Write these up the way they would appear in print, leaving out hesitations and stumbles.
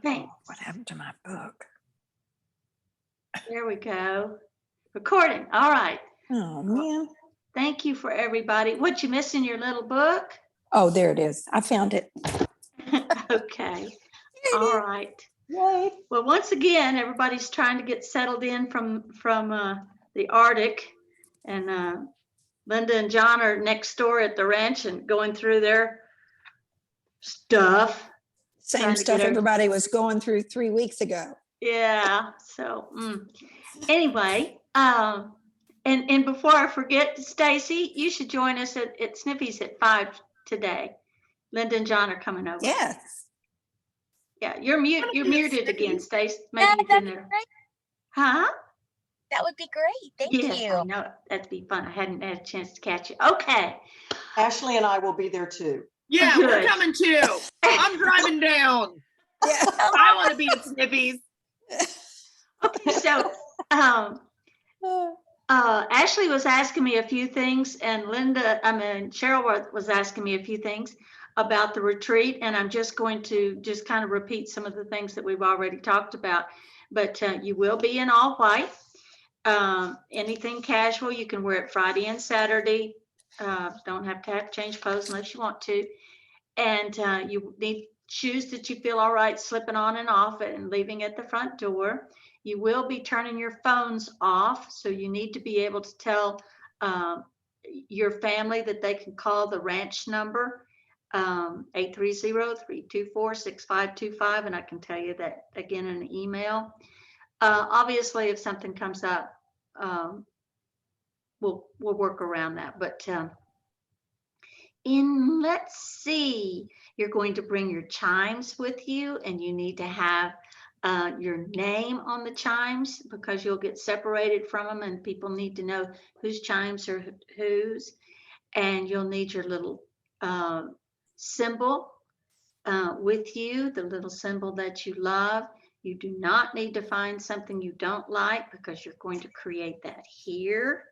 Thanks. What happened to my book? There we go. Recording. All right. Oh, man. Thank you for everybody. What you miss in your little book? Oh, there it is. I found it. Okay. All right. Yay. Well, once again, everybody's trying to get settled in from the Arctic, and Linda and John are next door at the ranch and going through their stuff. Same stuff everybody was going through 3 weeks ago. Yeah. So anyway, and before I forget, Stacy, you should join us at Snippy's at 5 today. Linda and John are coming over. Yes. Yeah, you're muted again, Stacy. Maybe Yeah, you that'd didn't. be great. Huh? That would be great. Thank Yes, you. I know. That'd be fun. I hadn't had a chance to catch you. Okay. Ashley and I will be there too. Yeah, Good. we're coming too. I'm driving down. Yeah. I want to be at Snippy's. Okay, so Ashley was asking me a few things, and Cheryl was asking me a few things about the retreat, and I'm just going to kind of repeat some of the things that we've already talked about. But you will be in all white. Anything casual, you can wear it Friday and Saturday. Don't have to change clothes unless you want to. And you need shoes that you feel all right slipping on and off and leaving at the front door. You will be turning your phones off, so you need to be able to tell your family that they can call the ranch number, 830-324-6525, and I can tell you that again in an email. Obviously, if something comes up, we'll work around that. But let's see, you're going to bring your chimes with you, and you need to have your name on the chimes because you'll get separated from them, and people need to know whose chimes are whose. And you'll need your little symbol with you, the little symbol that you love. You do not need to find something you don't like because you're going to create that here.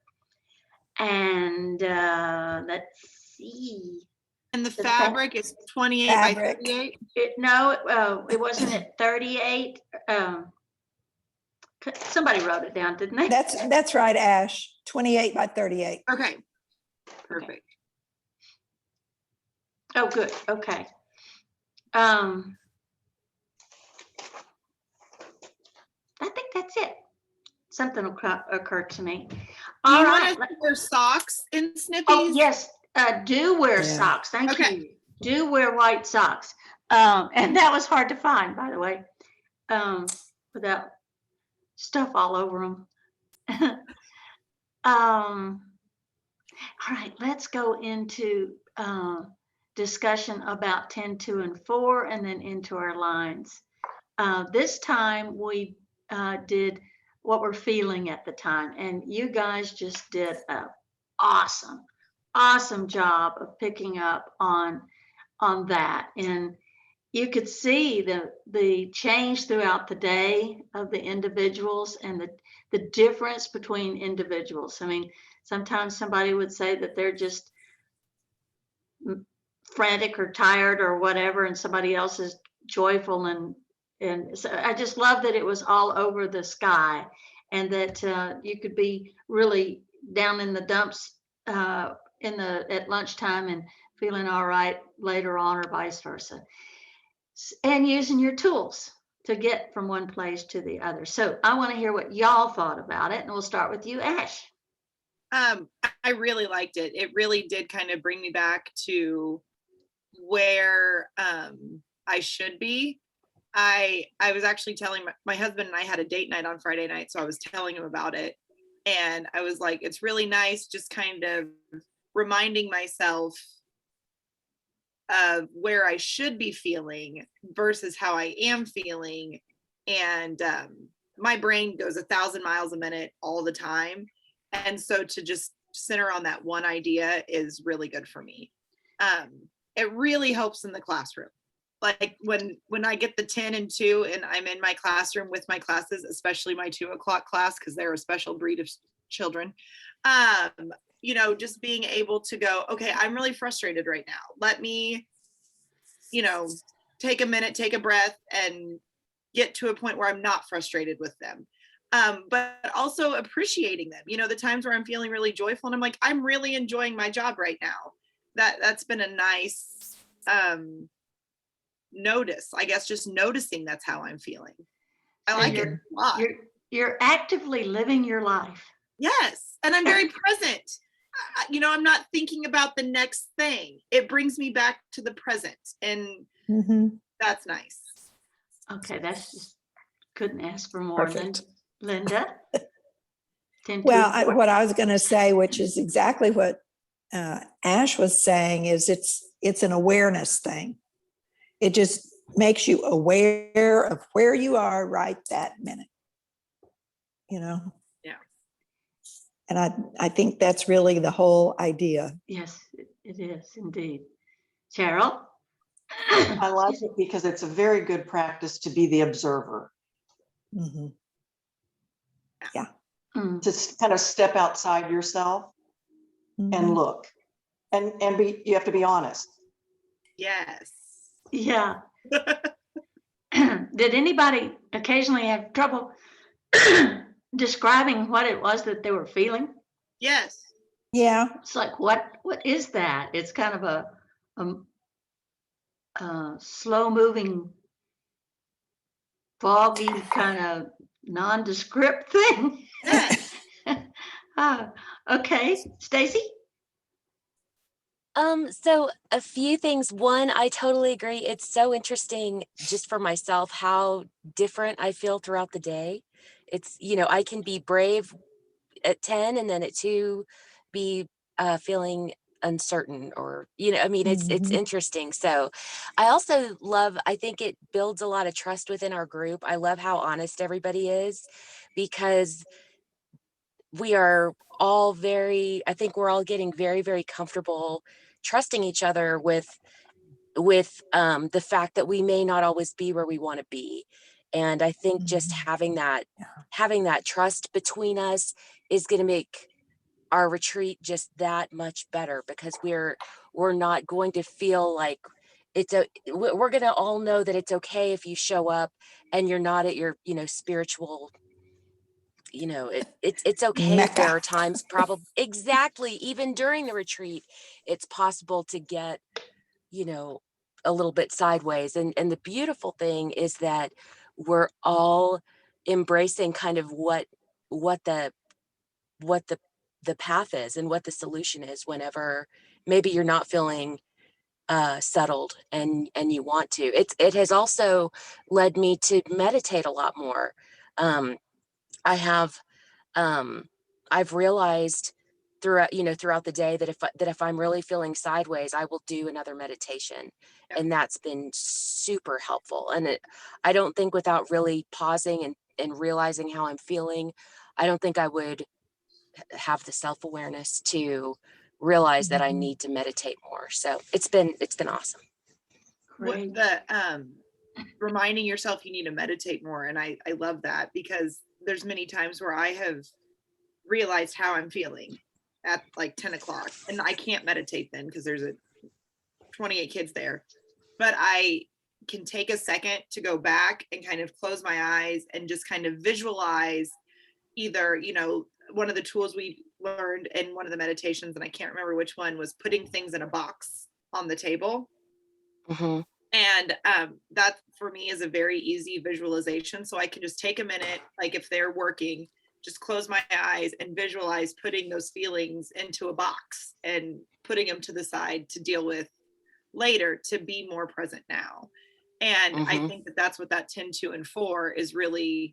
And let's see. And the fabric is 28 by Fabric. 38. It wasn't at 38. Somebody wrote it down, didn't they? That's right, Ash. 28 by 38. Okay. Perfect. Oh, good. Okay. I think that's it. Something will occur to me. Do All you right. want to wear socks in Snippy's? Oh, yes. Do wear Yeah. socks. Thank Okay. you. Do wear white socks. And that was hard to find, by the way, without stuff all over them. All right, let's go into discussion about 10, 2, and 4, and then into our lines. This time we did what we're feeling at the time, and you guys just did an awesome job of picking up on that. And you could see the change throughout the day of the individuals and the difference between individuals. I mean, sometimes somebody would say that they're just frantic or tired or whatever, and somebody else is joyful. And so I just love that it was all over the sky, and that you could be really down in the dumps at lunchtime and feeling all right later on, or vice versa, and using your tools to get from one place to the other. So I want to hear what y'all thought about it, and we'll start with you, Ash. I really liked it. It really did kind of bring me back to where I should be. I was actually telling my husband and I had a date night on Friday night, so I was telling him about it, and I was like, it's really nice just kind of reminding myself of where I should be feeling versus how I am feeling. And my brain goes 1,000 miles a minute all the time, and so to just center on that one idea is really good for me. It really helps in the classroom. Like when I get the 10 and 2 and I'm in my classroom with my classes, especially my 2 o'clock class, because they're a special breed of children, just being able to go, okay, I'm really frustrated right now. Let me, take a minute, take a breath, and get to a point where I'm not frustrated with them. But also appreciating them, the times where I'm feeling really joyful and I'm like, I'm really enjoying my job right now. That's been a nice notice, I guess, just noticing that's how I'm feeling. I like it a lot. You're actively living your life. Yes. And I'm very present. I'm not thinking about the next thing. It brings me back to the present. And that's nice. Okay, that's just, couldn't ask for more. Perfect. Linda? 10 Well, to 4. what I was going to say, which is exactly what Ash was saying, is it's an awareness thing. It just makes you aware of where you are right that minute. Yeah. And I think that's really the whole idea. Yes, it is indeed. Cheryl? I like it because it's a very good practice to be the observer, Mhm. Mm, to kind of step outside yourself and Mhm. look, and you have to be honest. Yes. yeah. Did anybody occasionally have trouble describing what it was that they were feeling? Yes. Yeah. It's like, what is that? It's kind of a slow moving, foggy kind of nondescript thing. Yes. Okay, Stacy? So a few things. One, I totally agree. It's so interesting just for myself how different I feel throughout the day. It's, I can be brave at 10 and then at 2 be feeling uncertain or, it's Mhm. interesting. So I also love, I think it builds a lot of trust within our group. I love how honest everybody is because we are all I think we're all getting very, very comfortable trusting each other with the fact that we may not always be where we want to be. And I think just having that trust between us is going to make our retreat just that much better because we're not going to feel like we're going to all know that it's okay if you show up and you're not at your, spiritual, it's okay if there Mecca. are times probably exactly even during the retreat, it's possible to get, a little bit sideways. And the beautiful thing is that we're all embracing kind of what the the path is and what the solution is whenever maybe you're not feeling settled and you want to. It has also led me to meditate a lot more. I have I've realized throughout the day that if I'm really feeling sideways, I will do another meditation. Yeah. And that's been super helpful. And I don't think without really pausing and realizing how I'm feeling, I don't think I would have the self-awareness to realize that I need to meditate more. So it's been awesome. Great. The reminding yourself you need to meditate more, and I love that because there's many times where I have realized how I'm feeling at like 10 o'clock and I can't meditate then because there's 28 kids there, but I can take a second to go back and kind of close my eyes and just kind of visualize either, one of the tools we learned in one of the meditations, and I can't remember which one, was putting things in a box on the table. Mm-hmm. And that for me is a very easy visualization. So I can just take a minute, like if they're working, just close my eyes and visualize putting those feelings into a box and putting them to the side to deal with later, to be more present now. And I think that's what that 10, 2, and 4 is really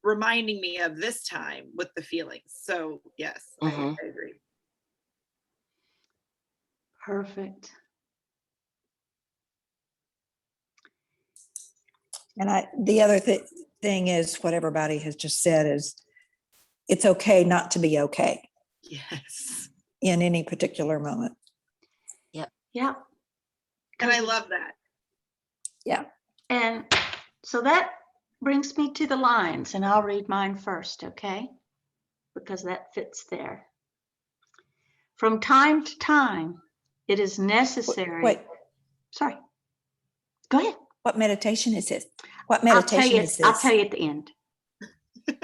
reminding me of this time with the feelings. So yes, I agree. Perfect. And the other thing is what everybody has just said is it's okay not to be okay Yes. in any particular moment. Yeah. And I love that. Yeah. And so that brings me to the lines, and I'll read mine first, okay? Because that fits there. From time to time, it is necessary. Wait, Sorry. Go ahead. what meditation is it? What meditation is I'll this? tell you at the end.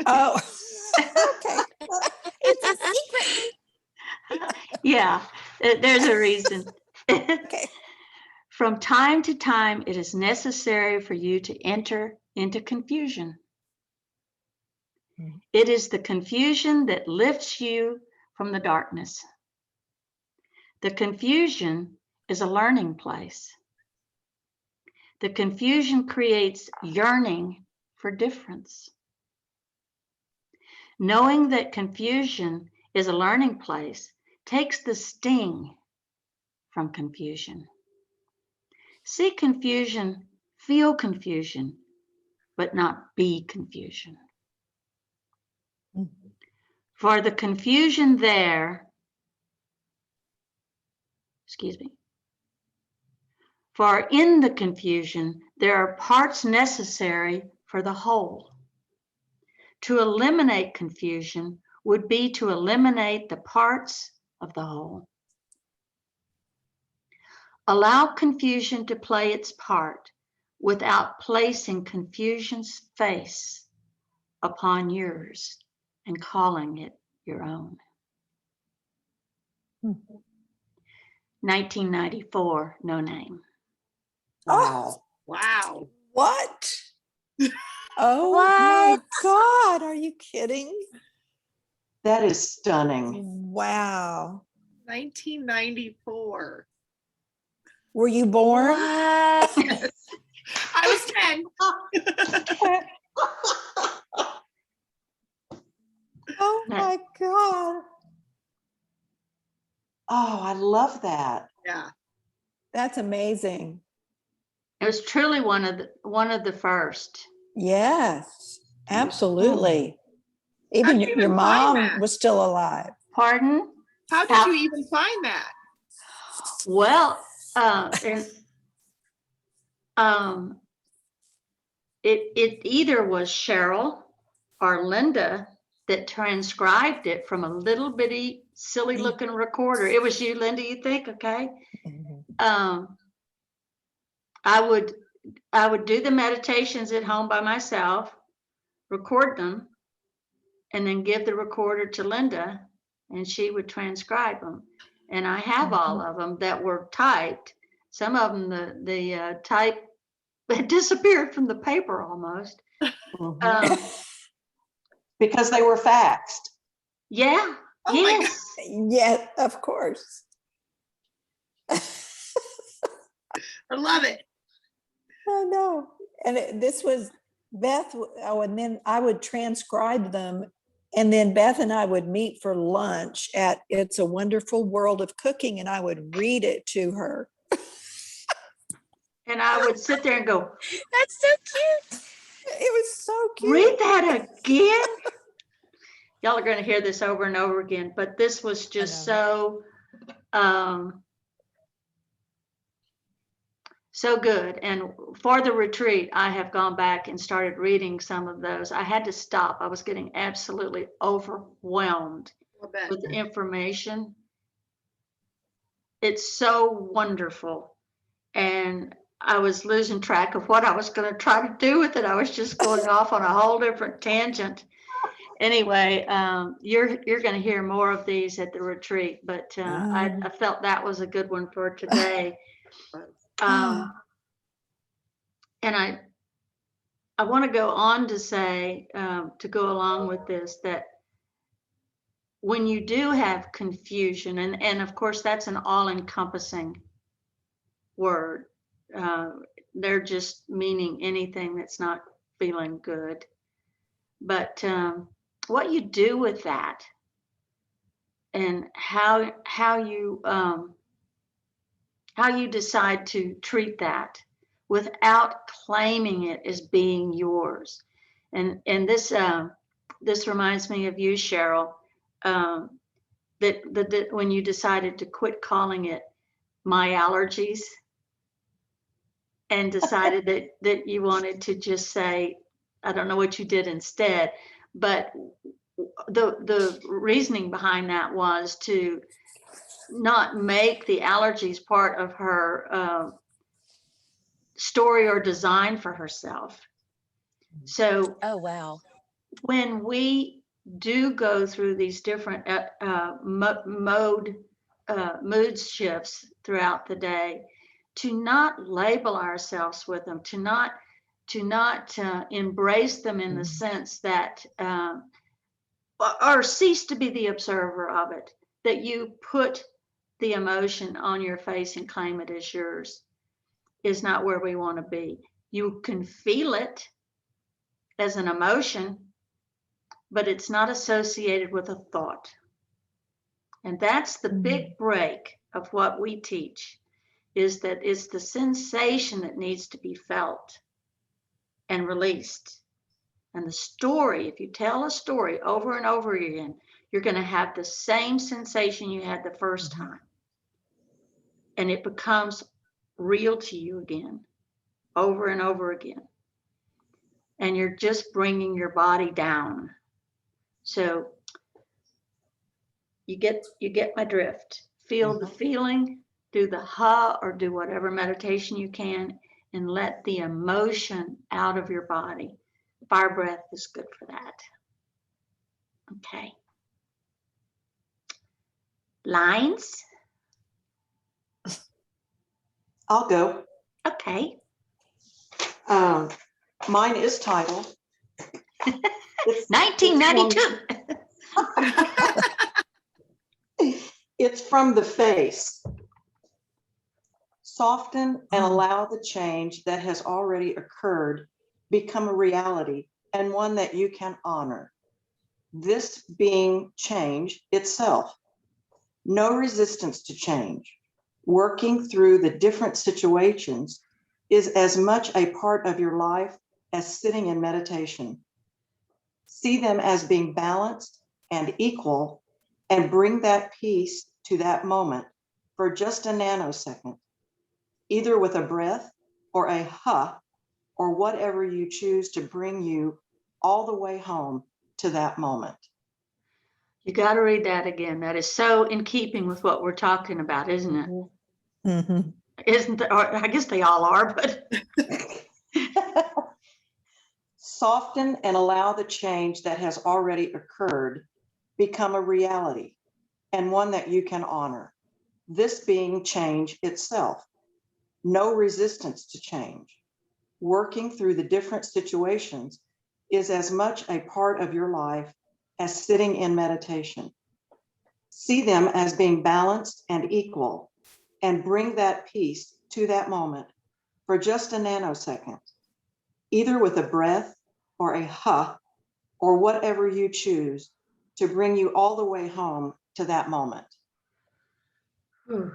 Oh, okay. It's a secret. Yeah, there's a reason. Okay. From time to time, it is necessary for you to enter into confusion. Mhm. It is the confusion that lifts you from the darkness. The confusion is a learning place. The confusion creates yearning for difference. Knowing that confusion is a learning place takes the sting from confusion. See confusion, feel confusion, but not be confusion. Mhm. For the confusion there, excuse me, for in the confusion, there are parts necessary for the whole. To eliminate confusion would be to eliminate the parts of the whole. Allow confusion to play its part without placing confusion's face upon yours and calling it your own. Mhm. 1994, no name. Oh, Wow. what? Oh my What? God, are you kidding? That is stunning. Wow. 1994. Were you born? What? I was 10. Oh my God. Oh, I love that. Yeah. That's amazing. It was truly one of the first. Yes, absolutely. Even How'd you your even find mom that? was still alive. Pardon? How did you even find that? Well, and it either was Cheryl or Linda that transcribed it from a little bitty silly looking recorder. It was you, Linda, you think? Okay. Mhm. I would do the meditations at home by myself, record them, and then give the recorder to Linda, and she would transcribe them. And I have all of them that were typed. Some of them, the type had disappeared from the paper almost. Mhm. Um, Because they were faxed. yeah, Oh my God. yes. Yeah, of course. I love it. I know. And this was Beth, and then I would transcribe them. And then Beth and I would meet for lunch at It's a Wonderful World of Cooking, and I would read it to her. And I would sit there and go, That's so cute. It was so cute. read that again. Y'all are going to hear this over and over again, but this was just so so good. And for the retreat, I have gone back and started reading some of those. I had to stop. I was getting absolutely overwhelmed I bet. with information. It's so wonderful. And I was losing track of what I was going to try to do with it. I was just going off on a whole different tangent. Anyway, you're going to hear more of these at the retreat, but I felt that was a good one for today. And I want to go on to say, to go along with this, that when you do have confusion, and of course that's an all-encompassing word, they're just meaning anything that's not feeling good. But what you do with that, and how you decide to treat that without claiming it as being yours, and this reminds me of you, Cheryl, that when you decided to quit calling it my allergies and decided that you wanted to just say, I don't know what you did instead, but the reasoning behind that was to not make the allergies part of her story or design for herself, So Oh, wow. when we do go through these different mood shifts throughout the day, to not label ourselves with them, to not embrace them in the sense that or cease to be the observer of it, that you put the emotion on your face and claim it as yours, is not where we want to be. You can feel it as an emotion, but it's not associated with a thought. And that's the big break of what we teach, is that it's the sensation that needs to be felt and released. And the story, if you tell a story over and over again, you're going to have the same sensation you had the first time. And it becomes real to you again, over and over again. And you're just bringing your body down. So you get my drift. Feel the feeling, do the ha or do whatever meditation you can, and let the emotion out of your body. Fire breath is good for that. Okay. Lines? I'll go. Okay. Mine is titled. It's 1992. It's from the face. Soften and allow the change that has already occurred become a reality and one that you can honor. This being change itself. No resistance to change. Working through the different situations is as much a part of your life as sitting in meditation. See them as being balanced and equal, and bring that peace to that moment for just a nanosecond, either with a breath or a huh, or whatever you choose to bring you all the way home to that moment. You got to read that again. That is so in keeping with what we're talking about, isn't it? Mhm. Isn't it? Or I guess they all are, but Soften and allow the change that has already occurred become a reality and one that you can honor. This being change itself. No resistance to change. Working through the different situations is as much a part of your life as sitting in meditation. See them as being balanced and equal, and bring that peace to that moment for just a nanosecond, either with a breath or a huh, or whatever you choose to bring you all the way home to that moment. And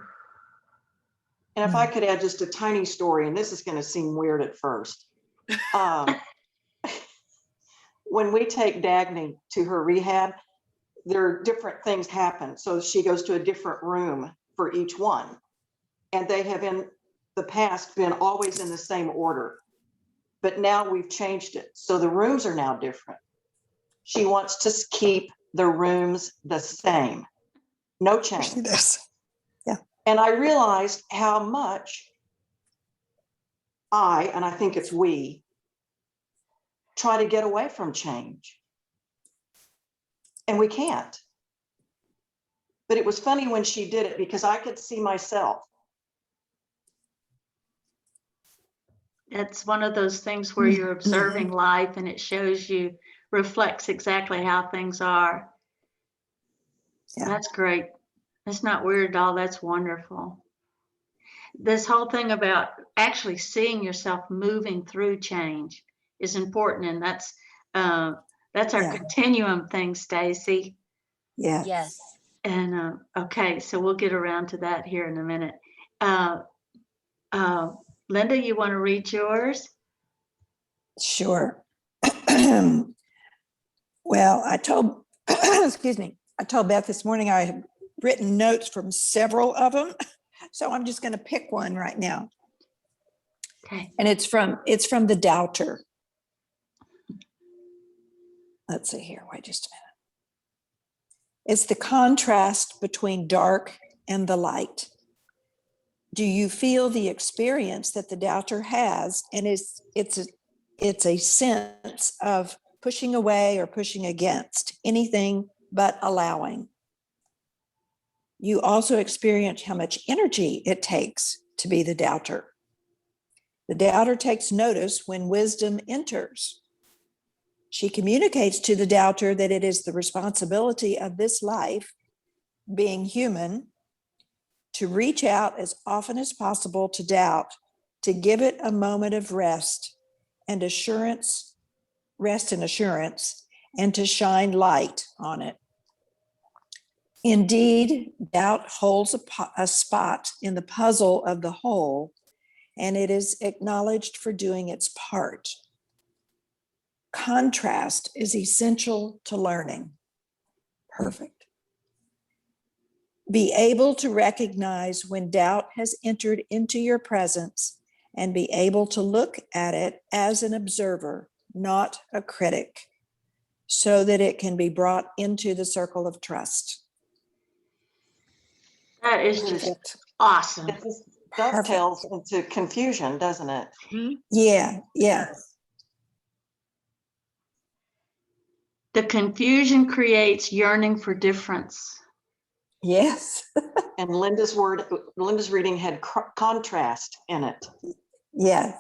if I could add just a tiny story, and this is going to seem weird at first. When we take Dagny to her rehab, there are different things happen. So she goes to a different room for each one. And they have in the past been always in the same order. But now we've changed it. So the rooms are now different. She wants to keep the rooms the same. No change. See this? Yeah. And I realized how much and I think it's we, try to get away from change. And we can't. But it was funny when she did it because I could see myself. that's one of those things where you're observing life and it shows you, reflects exactly how things are. Yeah. That's great. That's not weird at all. That's wonderful. This whole thing about actually seeing yourself moving through change is important, and that's our Yeah. continuum thing, Stacy. Yeah. Yes. And okay, so we'll get around to that here in a minute. Linda, you want to read yours? Sure. Well, I told, excuse me, I told Beth this morning I had written notes from several of them. So I'm just going to pick one right now. Okay. And it's from the Doubter. Let's see here. Wait just a minute. It's the contrast between dark and the light. Do you feel the experience that the doubter has? And it's It's a sense of pushing away or pushing against anything but allowing. You also experience how much energy it takes to be the doubter. The doubter takes notice when wisdom enters. She communicates to the doubter that it is the responsibility of this life, being human, to reach out as often as possible to doubt, to give it a moment of rest and assurance, and to shine light on it. Indeed, doubt holds a spot in the puzzle of the whole, and it is acknowledged for doing its part. Contrast is essential to learning. Perfect. Be able to recognize when doubt has entered into your presence and be able to look at it as an observer, not a critic, so that it can be brought into the circle of trust. That is just awesome. It just dovetails into confusion, doesn't it? Yeah. The confusion creates yearning for difference. Yes. And Linda's reading had contrast in it. Yeah.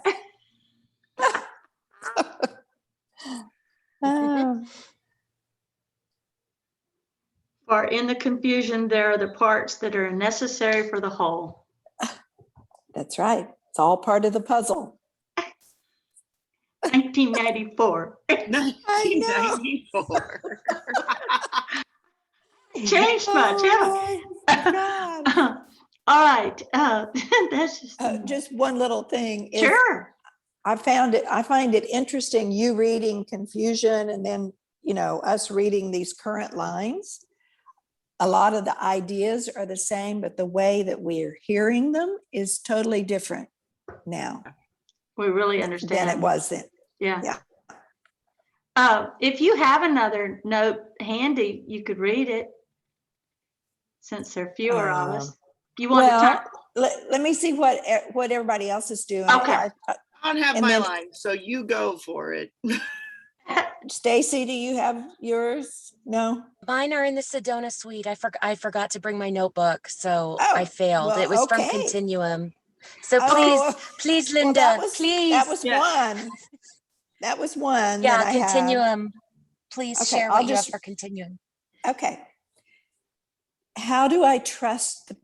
For in the confusion, there are the parts that are necessary for the whole. That's right. It's all part of the puzzle. 1994. 1994. Changed much, Oh, yeah. God. All right. That's Just one little thing. is sure. I find it interesting, you reading confusion and then, us reading these current lines. A lot of the ideas are the same, but the way that we're hearing them is totally different now We really than understand. it was then. Yeah. Yeah. If you have another note handy, you could read it. Since there are fewer of us. You want to talk? Let me see what everybody else is doing. Okay. I don't have And my then- line, so you go for it. Stacy, do you have yours? No? Mine are in the Sedona suite. I forgot to bring my notebook, so Oh, I failed. well, It was from okay. Continuum. So Oh, please, well, Linda, that was please. one. That was one Yeah, that I have. Continuum. Please Okay, share I'll what you have just- for Continuum. Okay. How do I trust the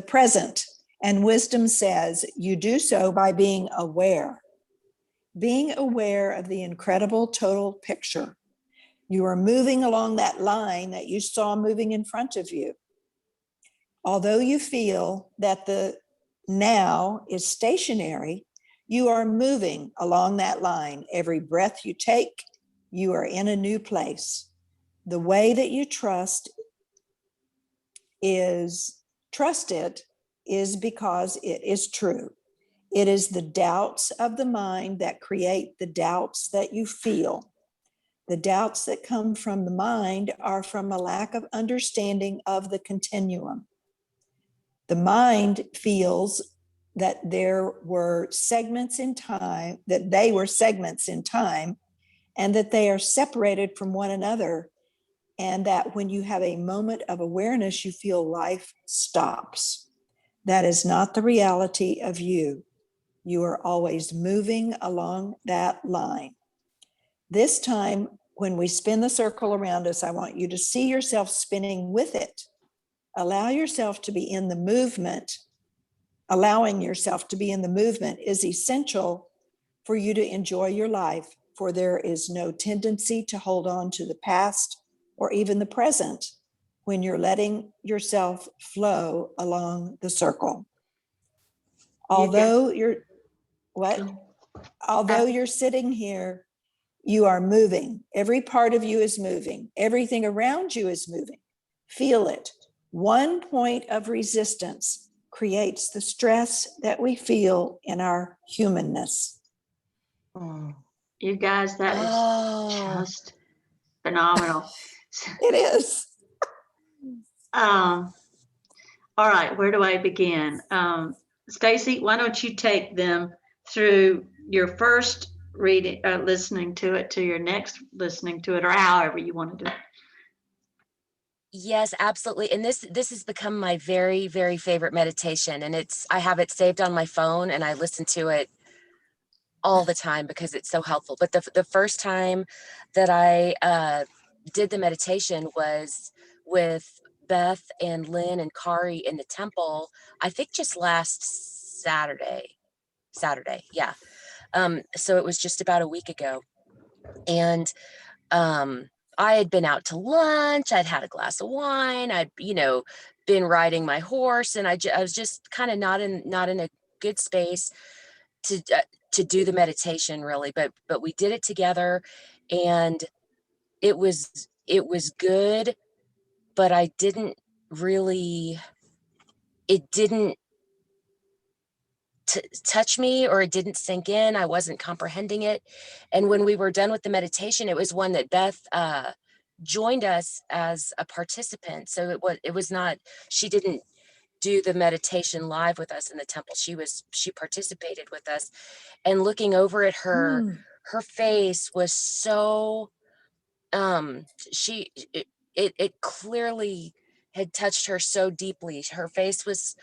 present? And wisdom says you do so by being aware. Being aware of the incredible total picture. You are moving along that line that you saw moving in front of you. Although you feel that the now is stationary, you are moving along that line. Every breath you take, you are in a new place. The way that you trust it is because it is true. It is the doubts of the mind that create the doubts that you feel. The doubts that come from the mind are from a lack of understanding of the continuum. The mind feels that there were segments in time, and that they are separated from one another. And that when you have a moment of awareness, you feel life stops. That is not the reality of you. You are always moving along that line. This time, when we spin the circle around us, I want you to see yourself spinning with it. Allow yourself to be in the movement. Allowing yourself to be in the movement is essential for you to enjoy your life, for there is no tendency to hold on to the past or even the present when you're letting yourself flow along the circle. Although you're sitting here, you are moving. Every part of you is moving. Everything around you is moving. Feel it. One point of resistance creates the stress that we feel in our humanness. You guys, that is just phenomenal. It is. All right, where do I begin? Stacy, why don't you take them through your first reading, listening to it to your next listening to it, or however you want to do it. Yes, absolutely. And this has become my very, very favorite meditation. And I have it saved on my phone and I listen to it all the time because it's so helpful. But the first time that I did the meditation was with Beth and Lynn and Kari in the temple, I think just last Saturday. Yeah. So it was just about a week ago. And I had been out to lunch, I'd had a glass of wine, I'd, been riding my horse, and I was just kind of not in a good space to do the meditation really, but we did it together, and it was good, but it didn't touch me, or it didn't sink in. I wasn't comprehending it. And when we were done with the meditation, it was one that Beth joined us as a participant. So it was not, she didn't do the meditation live with us in the temple. She participated with us, and looking over at her, Mm. her face was so, it clearly had touched her so deeply. Her face was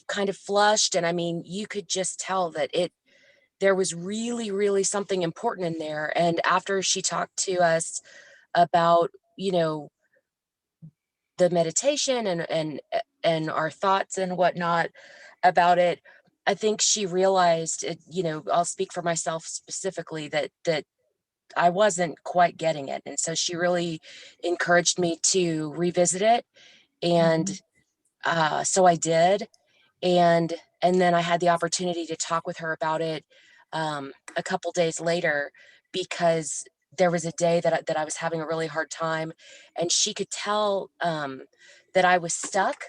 kind of flushed, and I mean, you could just tell that there was really, really something important in there. And after she talked to us about, the meditation and our thoughts and whatnot about it, I think she realized it, I'll speak for myself specifically, that I wasn't quite getting it. And so she really encouraged me to revisit it. And so I did. And then I had the opportunity to talk with her about it a couple days later, because there was a day that I was having a really hard time, and she could tell that I was stuck.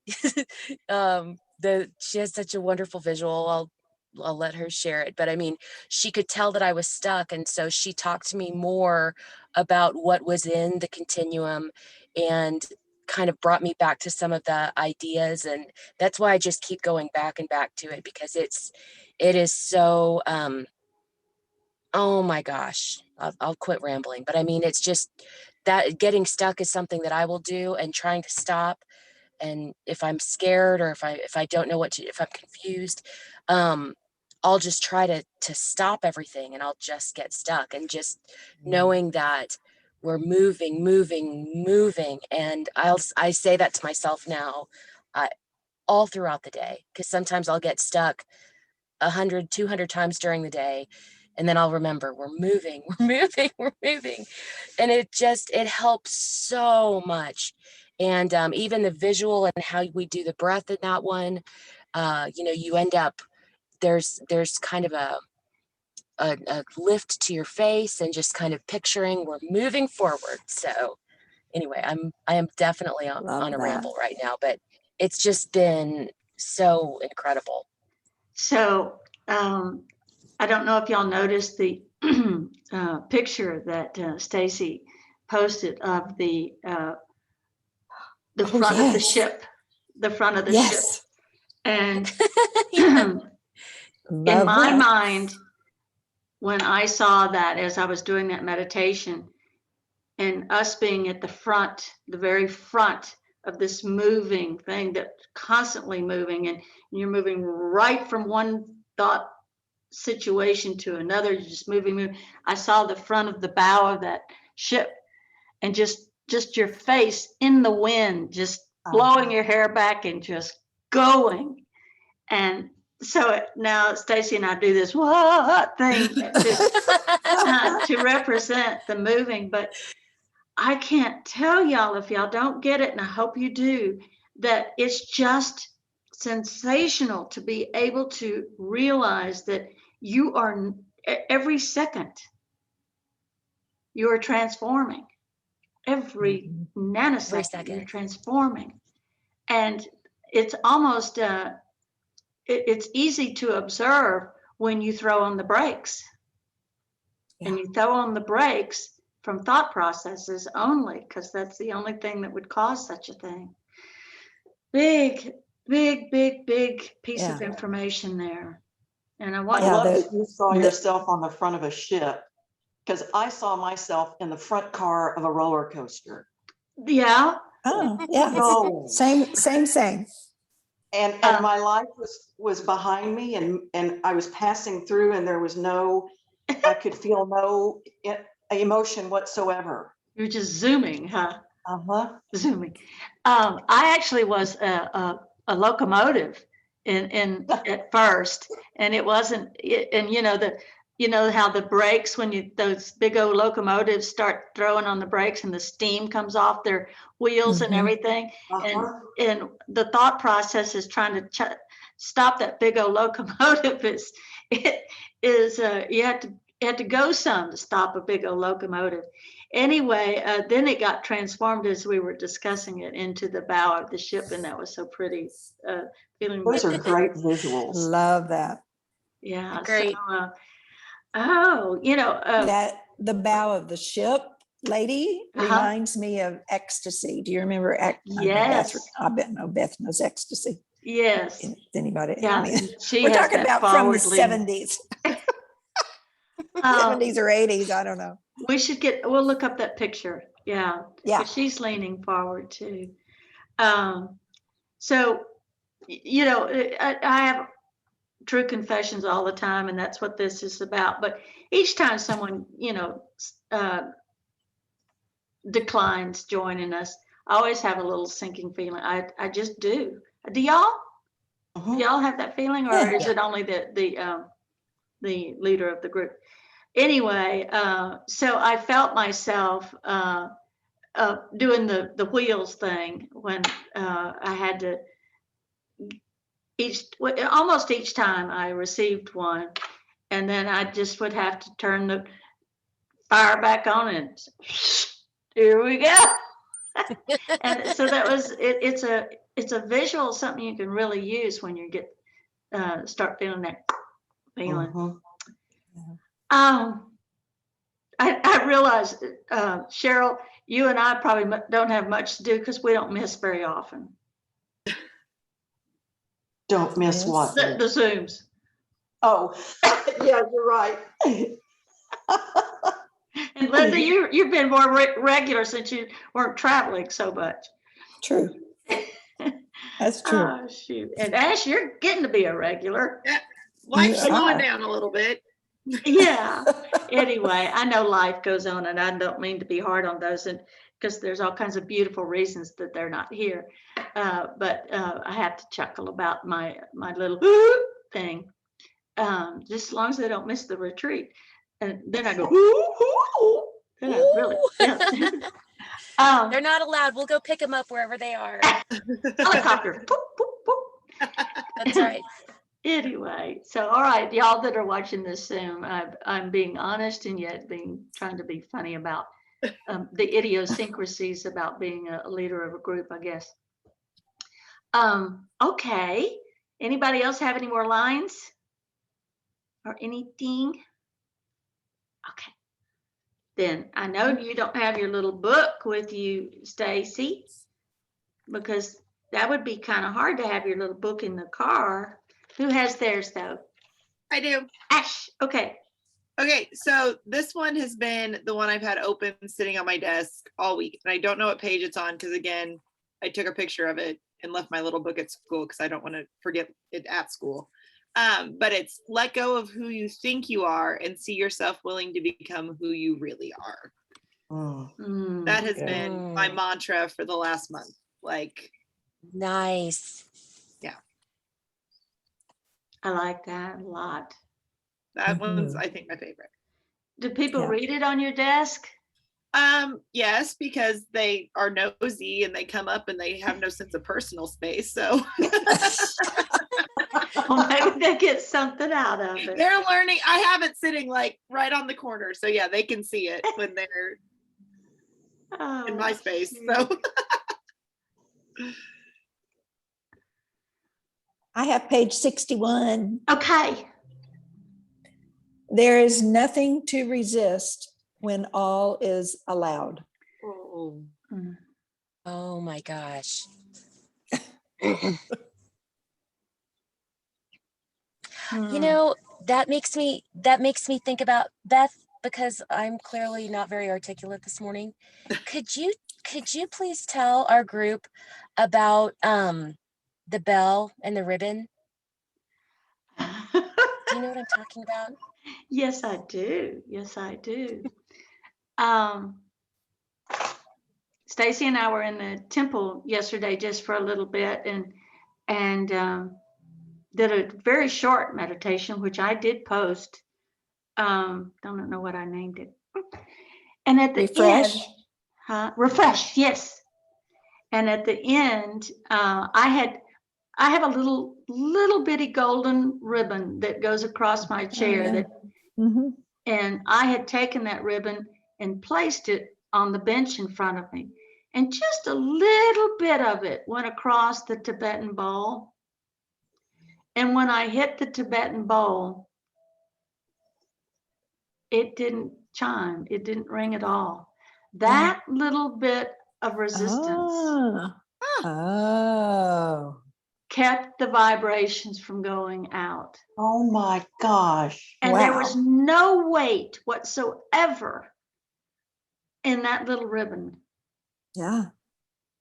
She has such a wonderful visual. I'll let her share it, but I mean, she could tell that I was stuck, and so she talked to me more about what was in the continuum, and kind of brought me back to some of the ideas. And that's why I just keep going back and back to it, because it is so oh my gosh, I'll quit rambling, but I mean, it's just that getting stuck is something that I will do, and trying to stop. And if I'm scared, or if I don't know if I'm confused, um, I'll just try to stop everything, and I'll just get stuck. And just knowing that we're moving. And I say that to myself now, uh, all throughout the day, because sometimes I'll get stuck 100, 200 times during the day. And then I'll remember we're moving, we're moving. And it helps so much. And even the visual and how we do the breath in that one, you end up, there's kind of a lift to your face, and just kind of picturing we're moving forward. So anyway, I am definitely Love on a that. ramble right now, but it's just been so incredible. So I don't know if y'all noticed the picture that Stacy posted of the front of the yes. ship, the front of the ship. Yes. And Yeah. in Love my that. mind, when I saw that as I was doing that meditation, and us being at the front, the very front of this moving thing that's constantly moving, and you're moving right from one thought situation to another, you're just moving. I saw the front of the bow of that ship, and just your face in the wind, just blowing your hair back and just going. And so now Stacy and I do this what thing to represent the moving. But I can't tell y'all, if y'all don't get it, and I hope you do, that it's just sensational to be able to realize that you are, every second, you are transforming. Every nanosecond, you're transforming. And it's almost, it's easy to observe when you throw on the brakes. Yeah. And you throw on the brakes from thought processes only, because that's the only thing that would cause such a thing. Big piece of information there. And I I want, Yeah, love the- that you saw the- yourself on the front of a ship, because I saw myself in the front car of a roller coaster. yeah, Oh, yeah. Going. Same. And my life was behind me, and I was passing through, and there was I could feel no emotion whatsoever. you're just zooming, huh? Uh-huh. Zooming. I actually was a locomotive in at first, and it wasn't. And you know how the brakes, when those big old locomotives start throwing on the brakes and the steam comes off their wheels and Mhm. everything. Uh-huh. And the thought process is trying to stop that big old locomotive. You have to go some to stop a big old locomotive. Anyway, then it got transformed as we were discussing it into the bow of the ship, and that was so pretty. Feeling, Those are great visuals. Love that. yeah. Great. So, oh, That the bow of the ship lady Uh-huh. reminds me of Ecstasy. Do you remember? Yes. I bet no Beth knows Ecstasy. yes, Is anybody? yeah. I mean, She we're has talking that about from the forward lean. 70s, Oh, 70s or 80s. I don't know. we'll look up that picture. Yeah. Yeah. But she's leaning forward too. So, I have true confessions all the time, and that's what this is about. But each time someone, declines joining us, I always have a little sinking feeling. I just do. Do y'all? Do Mhm. y'all have that feeling, or Yeah. is it only the leader of the group? Anyway, so I felt myself doing the wheels thing when I had to almost each time I received one, and then I just would have to turn the fire back on and here we go. And so that was it. It's a visual, something you can really use when you start feeling that feeling. Mhm. I realize, Cheryl, you and I probably don't have much to do because we don't miss very often. Don't miss Yes. what? The Zooms. Oh, yeah, you're right. And Linda, you've been more regular since you weren't traveling so much. True. That's true. Oh, shoot. And Ash, you're getting to be a regular. Life's Yeah. slowing down a little bit. Yeah. Anyway, I know life goes on, and I don't mean to be hard on those, and because there's all kinds of beautiful reasons that they're not here. But I have to chuckle about my little thing, just as long as they don't miss the retreat. And then I go, then I really, yeah. They're not allowed. We'll go pick them up wherever they are. Helicopter. Boop, boop, boop. That's right. Anyway, so all right, y'all that are watching this Zoom, I'm being honest and yet trying to be funny about the idiosyncrasies about being a leader of a group, I guess. Okay. Anybody else have any more lines or anything? Okay. Then I know you don't have your little book with you, Stacy, because that would be kind of hard to have your little book in the car. Who has theirs though? I do. Ash. Okay. Okay, so this one has been the one I've had open sitting on my desk all week. And I don't know what page it's on because, again, I took a picture of it and left my little book at school because I don't want to forget it at school. But it's let go of who you think you are and see yourself willing to become who you really are. Mm. That has Okay. been my mantra for the last month. Like, Nice. I like that a lot. that one's, Mhm. I think, my favorite. Do people Yeah. read it on your desk? Yes, because they are nosy and they come up and they have no sense of personal space. So Well, maybe they get something out of it. they're learning. I have it sitting like right on the corner. So yeah, they can see it when they're in my space. So I have page 61. Okay. There is nothing to resist when all is allowed. Oh my gosh. You Hmm. know, that makes me think about Beth, because I'm clearly not very articulate this morning. Could you please tell our group about the bell and the ribbon? Do you know what I'm talking about? Yes, I do. Yes, I do. Stacy and I were in the temple yesterday just for a little bit and did a very short meditation, which I did post. Don't know what I named it. And at the Refresh. end, refresh, yes. And at the end, I have a little bitty golden ribbon that goes across my chair yeah. that, Mhm. and I had taken that ribbon and placed it on the bench in front of me. And just a little bit of it went across the Tibetan bowl. And when I hit the Tibetan bowl, it didn't chime. It didn't ring at all. That little bit of resistance Ah. Oh. kept the vibrations from going out. Oh my gosh. And there was Wow. no weight whatsoever in that little ribbon. Yeah.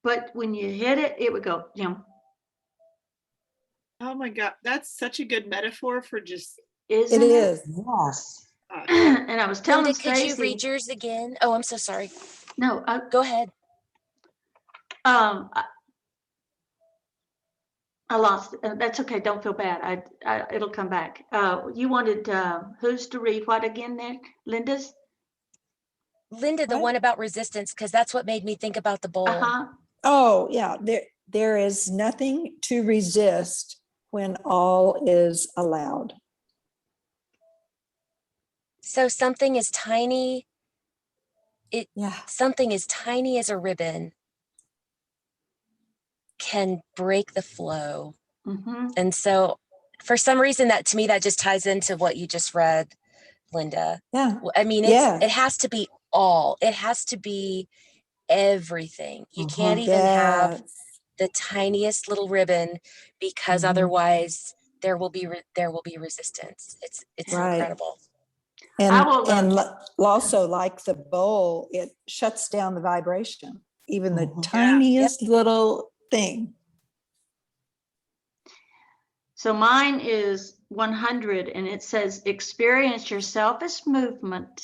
But when you hit it, it would go, Oh my God, that's such a good metaphor for just, isn't It it? is. Yes. And I was telling Linda, could you Stacy, read yours again? Oh, I'm so sorry. no, Go ahead. I lost it. That's okay. Don't feel bad. It'll come back. You wanted who's to read what again there? Linda's? Linda, the What? one about resistance, because that's what made me think about the bowl. Uh-huh. Oh, yeah. There is nothing to resist when all is allowed. So something as tiny as a ribbon can break the flow. Mm-hmm. And so for some reason, that to me, that just ties into what you just read, Linda. Yeah. I mean, Yeah. it has to be all. It has to be everything. You can't Mhm. even have Yes. the tiniest little ribbon, because Mhm. otherwise there will be resistance. It's Right. incredible. I will, And also, like the bowl, it shuts down the vibration, even the Mhm. tiniest little thing. so mine is 100 and it says, experience yourself as movement.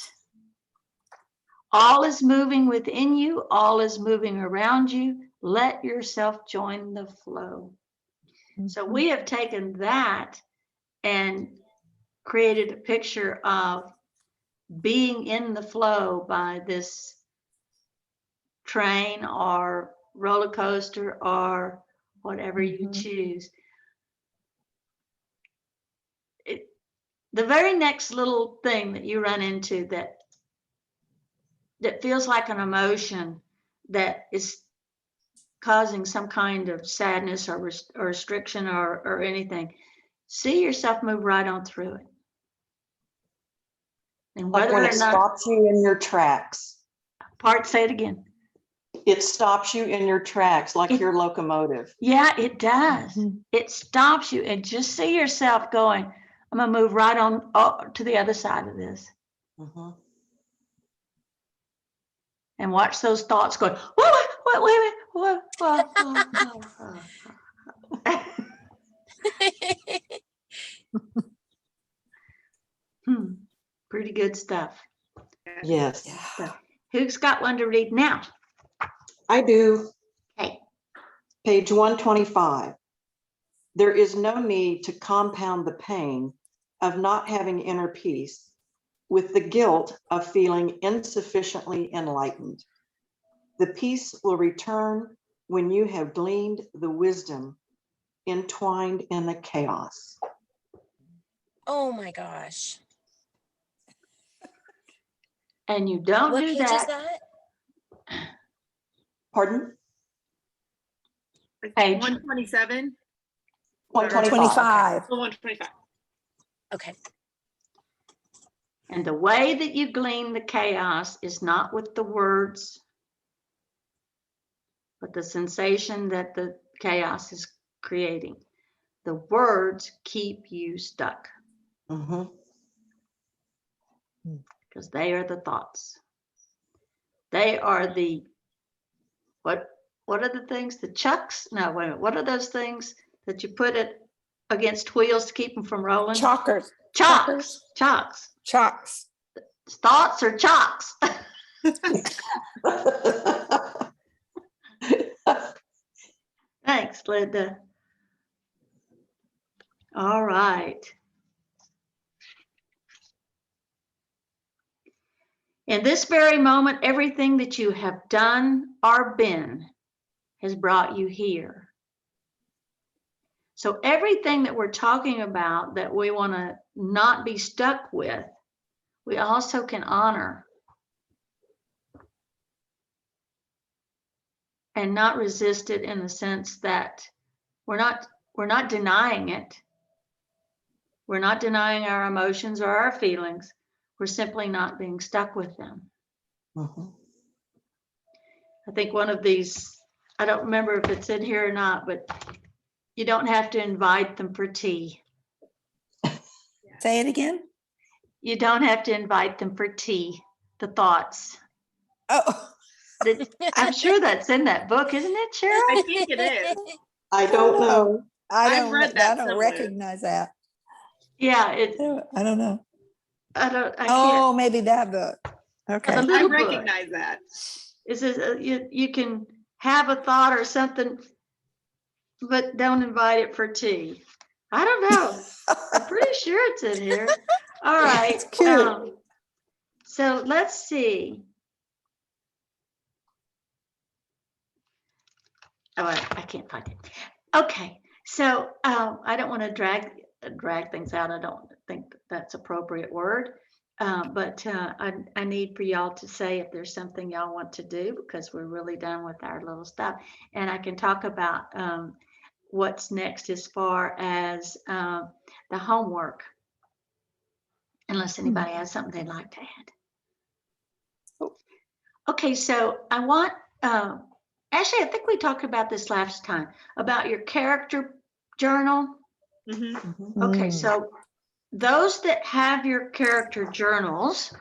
All is moving within you. All is moving around you. Let yourself join the flow. So we have taken that and created a picture of being in the flow by this train or roller coaster or whatever you Mhm. choose. The very next little thing that you run into that feels like an emotion that is causing some kind of sadness or restriction or anything, see yourself move right on through it. And Like whether when or it not, stops you in your tracks. say it again. It stops you in your tracks like It- your locomotive. Yeah, it does. Mhm. It stops you and just see yourself going, I'm gonna move right on to the other side of this. Mhm. And watch those thoughts going, wait a minute, pretty good stuff. Yes, Yeah. Who's got one to read now? I do. Hey, Page 125. There is no need to compound the pain of not having inner peace with the guilt of feeling insufficiently enlightened. The peace will return when you have gleaned the wisdom entwined in the chaos. Oh my gosh. and you don't What do page is that. that? Pardon? Page 127. 125. 25. 125. Okay. And the way that you glean the chaos is not with the words, but the sensation that the chaos is creating. The words keep you stuck. Mhm. because they are the thoughts. They are the, what are the things, the chucks? No, wait a minute. What are those things that you put it against wheels to keep them from rolling? Chalkers. Chocks, chocks. Chalks. Thoughts or chocks? Thanks, Linda. All right. In this very moment, everything that you have done or been has brought you here. So everything that we're talking about that we want to not be stuck with, we also can honor and not resist it, in the sense that we're not denying it. We're not denying our emotions or our feelings. We're simply not being stuck with them. Mhm. I think one of these, I don't remember if it's in here or not, but you don't have to invite them for tea. Say it again. You don't have to invite them for tea, the thoughts. Oh, I'm sure that's in that book, isn't it, Cheryl? I think it is. I don't know. I've read that I don't somewhere. recognize that. Yeah, I don't know. I can't. Oh, maybe that book. The Okay. I little book. recognize that. It says you can have a thought or something, but don't invite it for tea. I don't know. I'm pretty sure it's in here. All right. It's cute. So let's see. Oh, I can't find it. Okay. So I don't want to drag things out. I don't think that's appropriate word. But I need for y'all to say if there's something y'all want to do, because we're really done with our little stuff. And I can talk about what's next as far as the homework, unless anybody has something they'd like to add. Okay, so I want, actually, I think we talked about this last time, about your character journal. Mhm. Mhm. Okay, so those that have your character journals,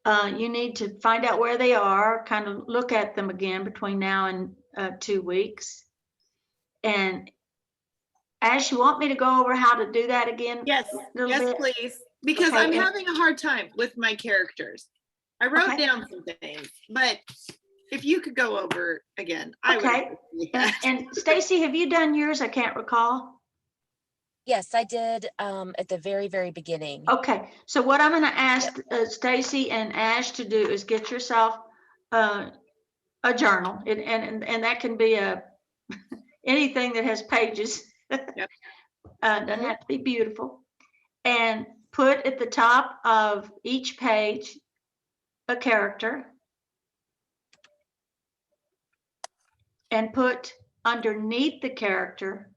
you need to find out where they are, kind of look at them again between now and 2 weeks. And Ash, you want me to go over how to do that again? Yes, a little yes, bit? please. Because Okay, I'm and- having a hard time with my characters. I wrote Okay. down some things, but if you could go over again, I would Okay. appreciate And, that. and Stacy, have you done yours? I can't recall. Yes, I did at the very, very beginning. Okay, so what I'm going to ask Stacy and Ash to do is get yourself a journal, and that can be anything that has pages. Yep. Doesn't have to be beautiful. And put at the top of each page a character, and put underneath the character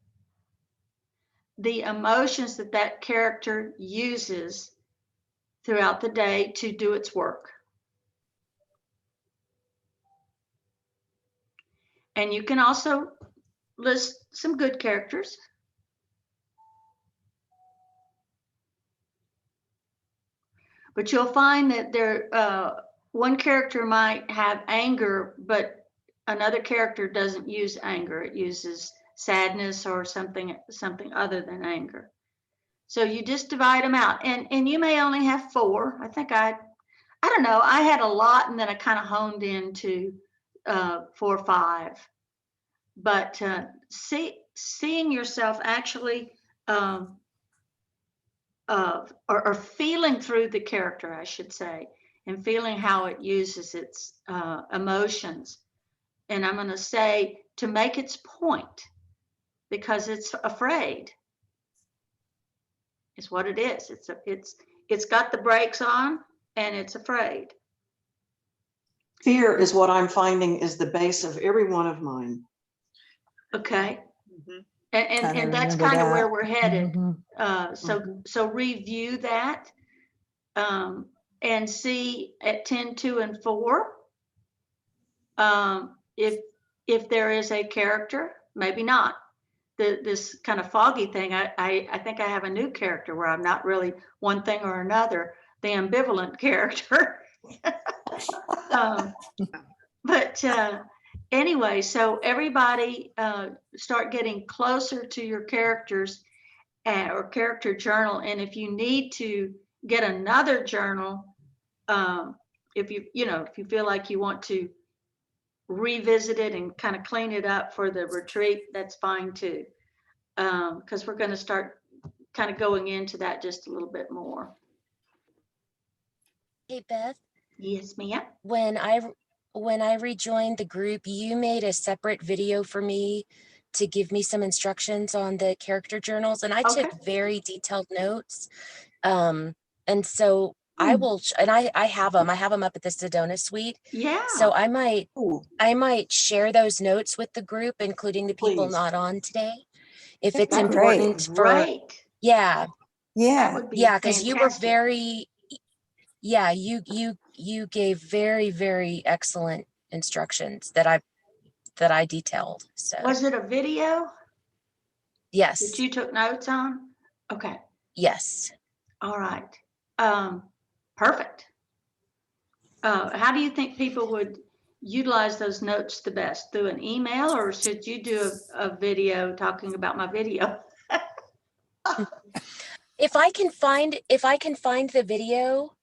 the emotions that that character uses throughout the day to do its work. And you can also list some good characters. But you'll find that one character might have anger, but another character doesn't use anger. It uses sadness or something other than anger. So you just divide them out, and you may only have 4. I think I don't know. I had a lot, and then I kind of honed into 4 or 5. But seeing yourself actually or feeling through the character, I should say, and feeling how it uses its emotions. And I'm going to say to make its point, because it's afraid. Is what it is. It's got the brakes on, and it's afraid. Fear is what I'm finding is the base of every one of mine. Okay. Mhm. And that's remember kind of that. where we're headed. Mhm. So review that and see at 10, 2, and 4 if there is a character, maybe not, this kind of foggy thing, I think I have a new character where I'm not really one thing or another, the ambivalent character. But anyway, so everybody start getting closer to your characters or character journal. And if you need to get another journal, if you feel like you want to revisit it and kind of clean it up for the retreat, that's fine too. Because we're going to start kind of going into that just a little bit more. Hey, Beth, Yes, ma'am. when I rejoined the group, you made a separate video for me to give me some instructions on the character journals, and I Okay. took very detailed notes. And so I will, and I have them up at the Sedona suite. Yeah. So I Ooh, might share those notes with the group, including the people Please. not on today. If it's That'd be great. important for, Great. yeah, That Yeah, would be yeah, because you were fantastic. you gave very, very excellent instructions that I detailed. So Was it a video that yes, you took notes on? Okay. yes. All right. Perfect. How do you think people would utilize those notes the best? Through an email, or should you do a video talking about my video? If I can find the video,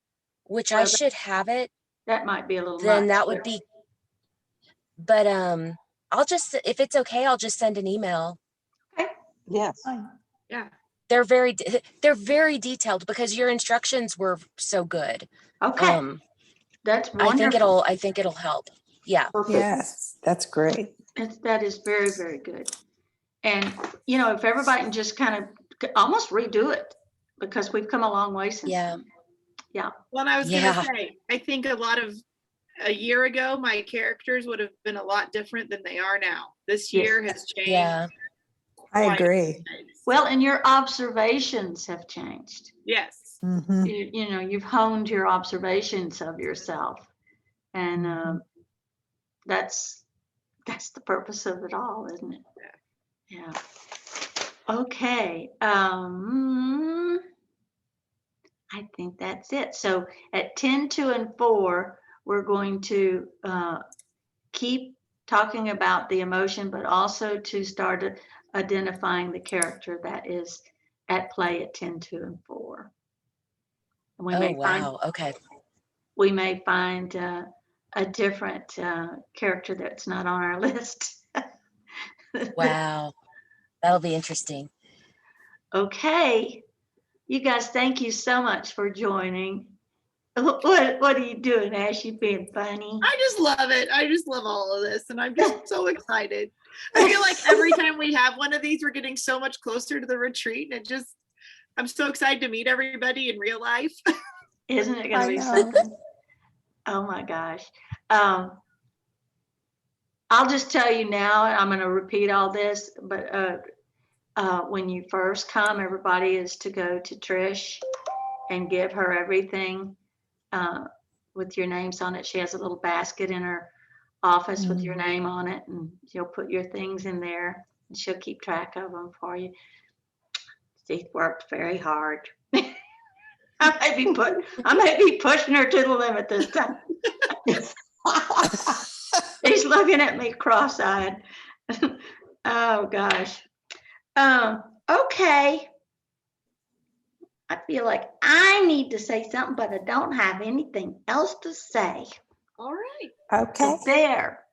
which I Well, should have it, that might be a little then much. that would be, but I'll just, if it's okay, I'll just send an email. yes. Yeah. They're very detailed because your instructions were so good. Okay. That's wonderful. I think it'll help. Yeah. Perfect. yes, that's great. That is very, very good. And, if everybody can just kind of almost redo it, because we've come a long way since Yeah. then. Yeah. Well, and I was Yeah. gonna say, I think a year ago, my characters would have been a lot different than they are now. This Yes. year has changed. Yeah. I quite a agree. bit. Well, and your observations have changed. Yes. Mhm. You've honed your observations of yourself. And that's the purpose of it all, isn't it? Yeah. Okay. I think that's it. So at 10, 2, and 4, we're going to keep talking about the emotion, but also to start identifying the character that is at play at 10, 2, and 4. And Oh, wow. Okay. we may find a different character that's not on our list. Wow. That'll be interesting. Okay. You guys, thank you so much for joining. What are you doing, Ash? You being funny? I just love it. I just love all of this. And I'm just so excited. I feel like every time we have one of these, we're getting so much closer to the retreat. And I'm so excited to meet everybody in real life. Isn't it I going to be know. something? Oh my gosh. I'll just tell you now, and I'm going to repeat all this, but when you first come, everybody is to go to Trish and give her everything with your names on it. She has a little basket in her office with your name on it, and she'll put your things in there, and she'll keep track of them for you. She worked very hard. I may be pushing her to the limit this time. He's looking at me cross-eyed. Oh gosh. Okay. I feel like I need to say something, but I don't have anything else to say. All right. Okay. So there.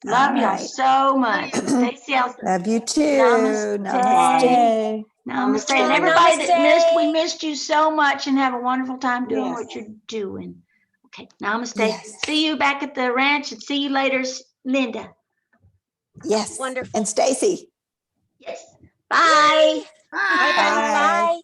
Love All y'all right. so much. Stacey, Love you too. Namaste. Namaste. Namaste. And everybody that Namaste. we missed you so much, and have a wonderful time doing Yes. what you're doing. Okay. Namaste. Yes. See you back at the ranch, and see you later, Linda. Yes. Wonderful. And Stacy. Yes. Bye. Bye. Bye. Bye.